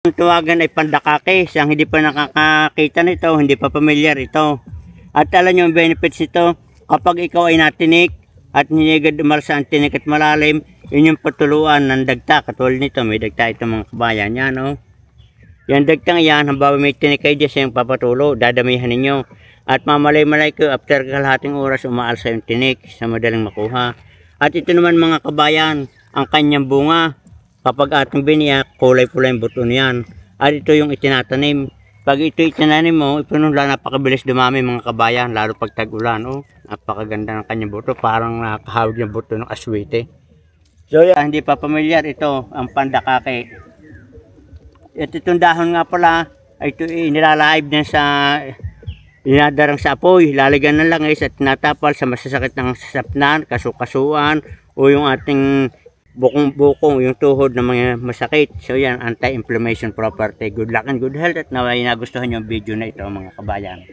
Ang tawagan ay pandakake. Siyang hindi pa nakakakita nito, hindi pa familiar ito. At alam nyo ang benefits nito, kapag ikaw ay natinik at hinigad umalsa ang tinik at malalim, yun yung patuluan ng dagta. Katulad nito, may dagta ito mga kabayan. Yan, oh. Yan dagtang yan, halimbawa may tinik kayo dyan siyang papatulo, dadamihan ninyo. At mamalay-malay ko, after kalahating oras, umaalsa yung tinik sa madaling makuha. At ito naman mga kabayan, ang kanyang bunga. Kapag ating biniyak, kulay-pulay yung buto niyan. At ito yung itinatanim. Pag ito itinanim mo, ipunula, napakabilis dumami mga kabayan, lalo pag tag-ulan. Oh, napakaganda ng kanyang buto, parang nakahawig yung buto ng aswete. So yan, hindi pa pamilyar ito, ang pandakake. At itong dahon nga pala, ay ito nilalaive din sa, inadarang sa apoy, lalagyan ng langis at natapal sa masasakit ng sasapnan, kasukasuan, o yung ating bukong-bukong, yung tuhod na mga masakit. So yan, anti-inflammation property. Good luck and good health at naway nagustuhan yung video na ito mga kabayan.